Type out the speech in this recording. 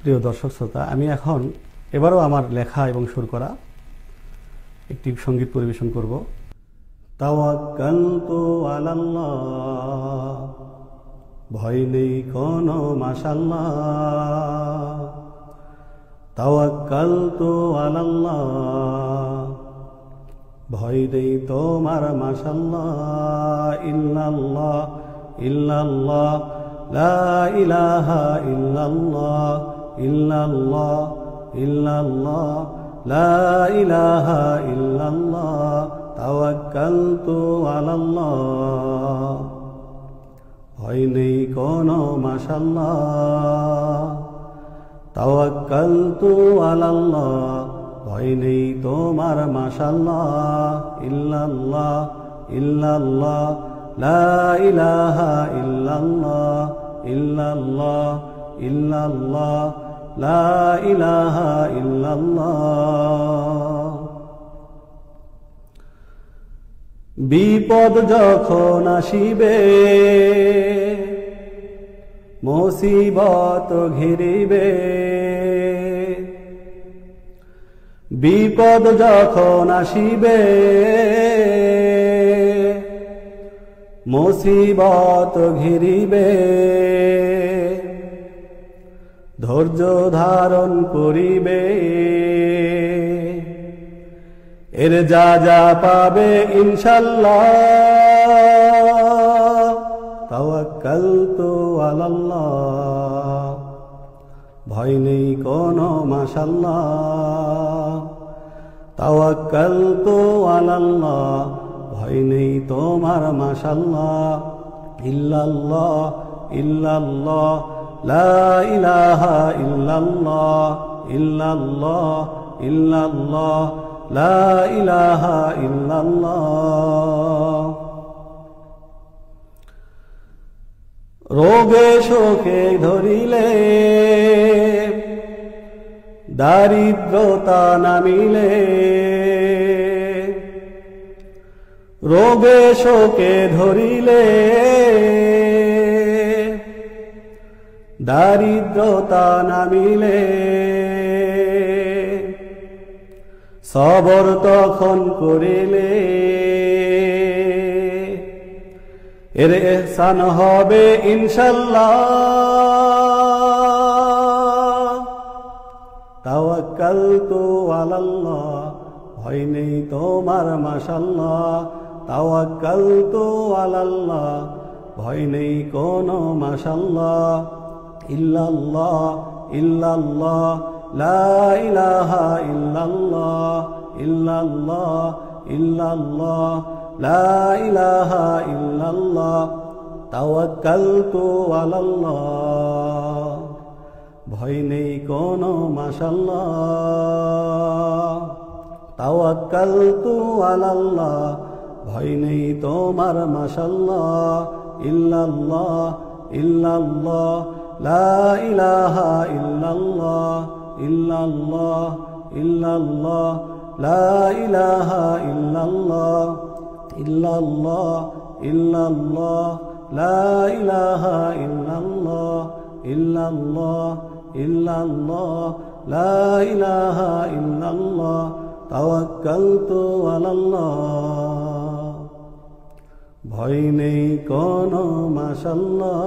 প্রিয় দর্শক শ্রোতা, আমি এখন এবারও আমার লেখা এবং সুর করা একটি সঙ্গীত পরিবেশন করব। তাওয়াক্কালতু আলাল্লাহ, ভয় নেই কোনো মাশাআল্লাহ। তাওয়াক্কালতু আলাল্লাহ, ভয় নেই তোমার মাশাআল্লাহ। ইল্লাল্লাহ ইল্লাল্লাহ লা ইলাহা ইল্লাল্লাহ, ইল্লাল্লাহ ইল্লাল্লাহ লা ইলাহা ইল্লাল্লাহ। তাওয়াক্কালতু আলাল্লাহ, ভয় নেই কোনো মাশাআল্লাহ। তাওয়াক্কালতু আলাল্লাহ, ভয় নেই তোমার মাশাআল্লাহ। ইল্লাল্লাহ ইল্লাল্লাহ লা ইলাহা ইল্লাল্লাহ, ইল্লাল্লাহ ইল্লাল্লাহ লা ইলাহা ইল্লাল্লাহ। বিপদ যখন আসিবে, মুসিবত ঘিরিবে। বিপদ যখন আসিবে, মুসিবত ঘিরিবে। ধৈর্য ধারণ করিবে, এর যা যা পাবে ইনশাল্লাহ। তাওয়াক্কালতু আলাল্লাহ, ভয় নেই কোনো মাশাআল্লাহ। তাওয়াক্কালতু আলাল্লাহ, ভয় নেই তোমার মাশাআল্লাহ। ইল্লাল্লাহ ইল্লাল্লাহ লা ইলাহা ইল্লাল্লাহ, ইল্লাল্লাহ ইল্লাল্লাহ লা ইলাহা ইল্লাল্লাহ। রোগে শোকে ধরিলে, দারিদ্রতা নামিলে। রোগে শোকে ধরিলে, দারিদ্রতা নামিলে। সবর তখন করিলে, এর ইহসান হবে ইনশাল্লাহ। তাওয়াক্কালতু আলাল্লাহ, ভয় নেই তোমার মাশাআল্লাহ। তাওয়াক্কালতু আলাল্লাহ, ভয় নেই কোনো মাশাআল্লাহ। ইল্লাল্লাহ ইল্লাল্লাহ লা ইলাহা ইল্লাল্লাহ, ইল্লাল্লাহ ইল্লাল্লাহ লা ইলাহা ইল্লাল্লাহ। তাওয়াক্কালতু আলাল্লাহ, ভয় নেই কোনো মাশাআল্লাহ। তাওয়াক্কালতু আলাল্লাহ, ভয় নেই তোমার মাশাআল্লাহ। ইল্লাল্লাহ ইল্লাল্লাহ লা ইলাহা ইল্লাল্লাহ, ইল্লাল্লাহ ইল্লাল্লাহ লা ইলাহা ইল্লাল্লাহ, ইল্লাল্লাহ ইল্লাল্লাহ লা ইলাহা ইল্লাল্লাহ, ইল্লাল্লাহ ইল্লাল্লাহ লা ইলাহা ইল্লাল্লাহ। তাওয়াক্কালতু আলাল্লাহ, ভয় নেই কোনো মাশাআল্লাহ।